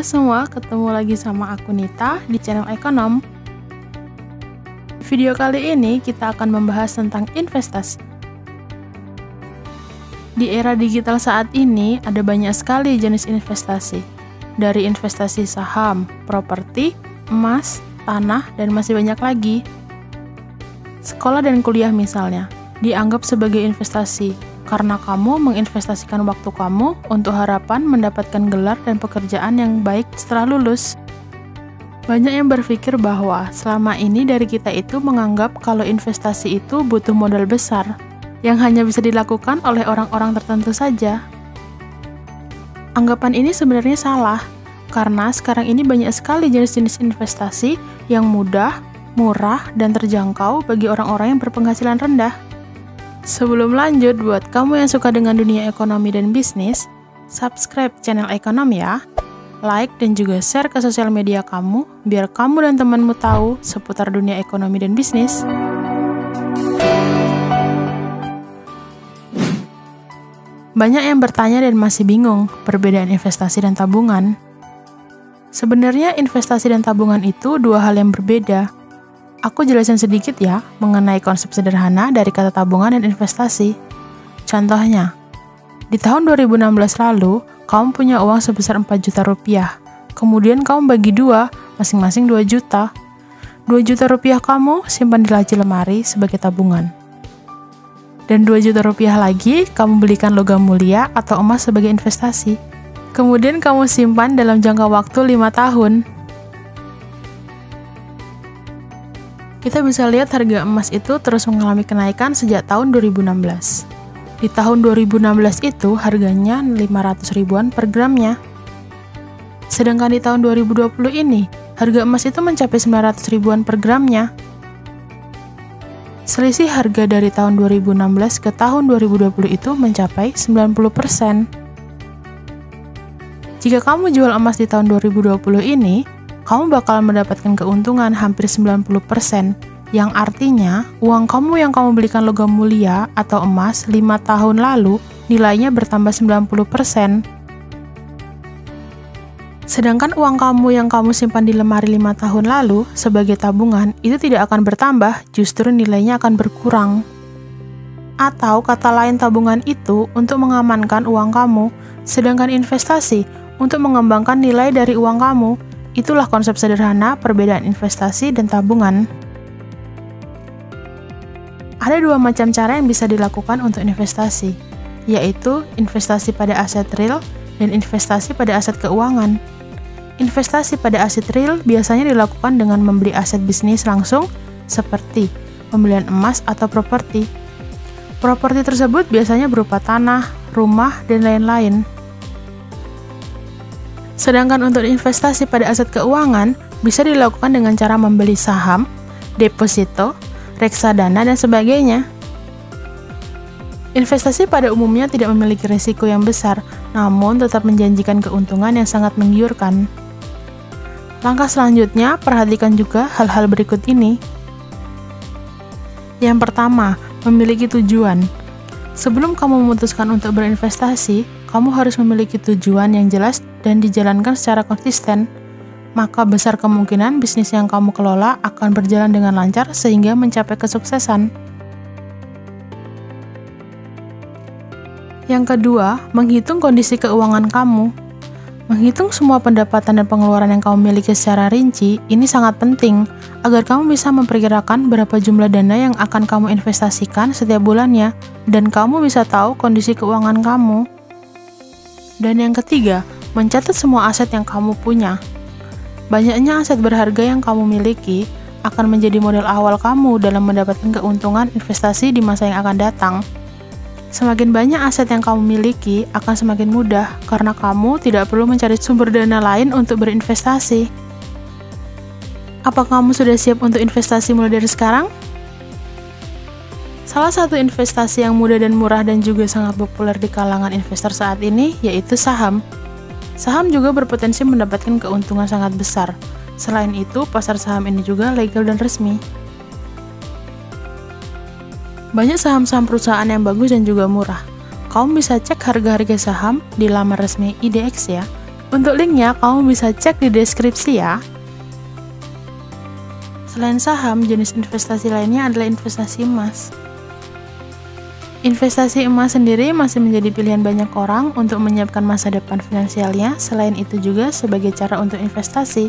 semua, ketemu lagi sama aku Nita di channel Ekonom. Video kali ini kita akan membahas tentang investasi. Di era digital saat ini ada banyak sekali jenis investasi. Dari investasi saham, properti, emas, tanah, dan masih banyak lagi. Sekolah dan kuliah misalnya, dianggap sebagai investasi karena kamu menginvestasikan waktu kamu untuk harapan mendapatkan gelar dan pekerjaan yang baik setelah lulus. Banyak yang berpikir bahwa selama ini dari kita itu menganggap kalau investasi itu butuh modal besar, yang hanya bisa dilakukan oleh orang-orang tertentu saja. Anggapan ini sebenarnya salah, karena sekarang ini banyak sekali jenis-jenis investasi yang mudah, murah, dan terjangkau bagi orang-orang yang berpenghasilan rendah. Sebelum lanjut, buat kamu yang suka dengan dunia ekonomi dan bisnis, subscribe channel Ekonom ya, like dan juga share ke sosial media kamu, biar kamu dan temanmu tahu seputar dunia ekonomi dan bisnis. Banyak yang bertanya dan masih bingung perbedaan investasi dan tabungan. Sebenarnya investasi dan tabungan itu dua hal yang berbeda. Aku jelasin sedikit ya mengenai konsep sederhana dari kata tabungan dan investasi. Contohnya, di tahun 2016 lalu, kamu punya uang sebesar 4 juta rupiah. Kemudian kamu bagi dua, masing-masing 2 juta. 2 juta rupiah kamu simpan di laci lemari sebagai tabungan. Dan 2 juta rupiah lagi kamu belikan logam mulia atau emas sebagai investasi. Kemudian kamu simpan dalam jangka waktu 5 tahun. Kita bisa lihat harga emas itu terus mengalami kenaikan sejak tahun 2016. Di tahun 2016 itu harganya 500 ribuan per gramnya. Sedangkan di tahun 2020 ini, harga emas itu mencapai 900 ribuan per gramnya. Selisih harga dari tahun 2016 ke tahun 2020 itu mencapai 90%. Jika kamu jual emas di tahun 2020 ini, kamu bakal mendapatkan keuntungan hampir 90%, yang artinya uang kamu yang kamu belikan logam mulia atau emas 5 tahun lalu nilainya bertambah 90%. Sedangkan uang kamu yang kamu simpan di lemari 5 tahun lalu sebagai tabungan itu tidak akan bertambah, justru nilainya akan berkurang. Atau kata lain tabungan itu untuk mengamankan uang kamu, sedangkan investasi untuk mengembangkan nilai dari uang kamu. Itulah konsep sederhana perbedaan investasi dan tabungan. Ada dua macam cara yang bisa dilakukan untuk investasi, yaitu investasi pada aset real dan investasi pada aset keuangan. Investasi pada aset real biasanya dilakukan dengan membeli aset bisnis langsung, seperti pembelian emas atau properti. Properti tersebut biasanya berupa tanah, rumah, dan lain-lain. Sedangkan untuk investasi pada aset keuangan bisa dilakukan dengan cara membeli saham, deposito, reksadana, dan sebagainya. Investasi pada umumnya tidak memiliki risiko yang besar, namun tetap menjanjikan keuntungan yang sangat menggiurkan. Langkah selanjutnya, perhatikan juga hal-hal berikut ini. Yang pertama, memiliki tujuan. Sebelum kamu memutuskan untuk berinvestasi, kamu harus memiliki tujuan yang jelas dan dijalankan secara konsisten. Maka besar kemungkinan bisnis yang kamu kelola akan berjalan dengan lancar sehingga mencapai kesuksesan. Yang kedua, menghitung kondisi keuangan kamu. Menghitung semua pendapatan dan pengeluaran yang kamu miliki secara rinci, ini sangat penting agar kamu bisa memperkirakan berapa jumlah dana yang akan kamu investasikan setiap bulannya, dan kamu bisa tahu kondisi keuangan kamu. Dan yang ketiga, mencatat semua aset yang kamu punya. Banyaknya aset berharga yang kamu miliki akan menjadi modal awal kamu dalam mendapatkan keuntungan investasi di masa yang akan datang. Semakin banyak aset yang kamu miliki akan semakin mudah karena kamu tidak perlu mencari sumber dana lain untuk berinvestasi. Apa kamu sudah siap untuk investasi mulai dari sekarang? Salah satu investasi yang mudah dan murah dan juga sangat populer di kalangan investor saat ini yaitu saham. Saham juga berpotensi mendapatkan keuntungan sangat besar. Selain itu, pasar saham ini juga legal dan resmi. Banyak saham-saham perusahaan yang bagus dan juga murah. Kamu bisa cek harga-harga saham di laman resmi IDX ya. Untuk linknya, kamu bisa cek di deskripsi ya. Selain saham, jenis investasi lainnya adalah investasi emas. Investasi emas sendiri masih menjadi pilihan banyak orang untuk menyiapkan masa depan finansialnya, selain itu juga sebagai cara untuk investasi.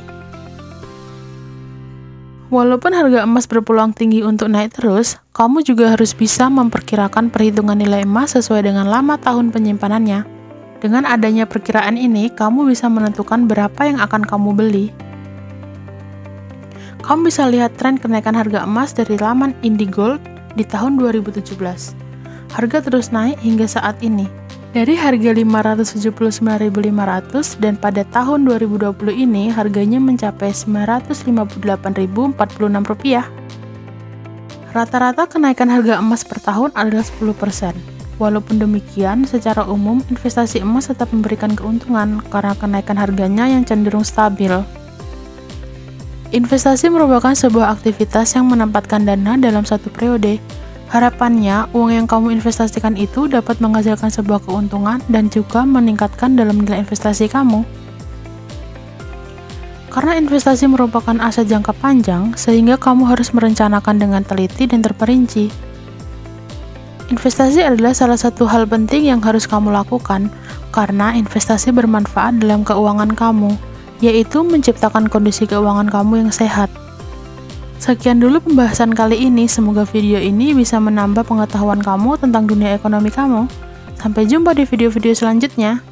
Walaupun harga emas berpeluang tinggi untuk naik terus, kamu juga harus bisa memperkirakan perhitungan nilai emas sesuai dengan lama tahun penyimpanannya. Dengan adanya perkiraan ini, kamu bisa menentukan berapa yang akan kamu beli. Kamu bisa lihat tren kenaikan harga emas dari laman Indigold di tahun 2017. Harga terus naik hingga saat ini. Dari harga 579.500 dan pada tahun 2020 ini harganya mencapai 958.046 rupiah. Rata-rata kenaikan harga emas per tahun adalah 10%. Walaupun demikian, secara umum investasi emas tetap memberikan keuntungan karena kenaikan harganya yang cenderung stabil. Investasi merupakan sebuah aktivitas yang menempatkan dana dalam satu periode. Harapannya, uang yang kamu investasikan itu dapat menghasilkan sebuah keuntungan dan juga meningkatkan dalam nilai investasi kamu. Karena investasi merupakan aset jangka panjang, sehingga kamu harus merencanakan dengan teliti dan terperinci. Investasi adalah salah satu hal penting yang harus kamu lakukan, karena investasi bermanfaat dalam keuangan kamu, yaitu menciptakan kondisi keuangan kamu yang sehat. Sekian dulu pembahasan kali ini, semoga video ini bisa menambah pengetahuan kamu tentang dunia ekonomi kamu. Sampai jumpa di video-video selanjutnya.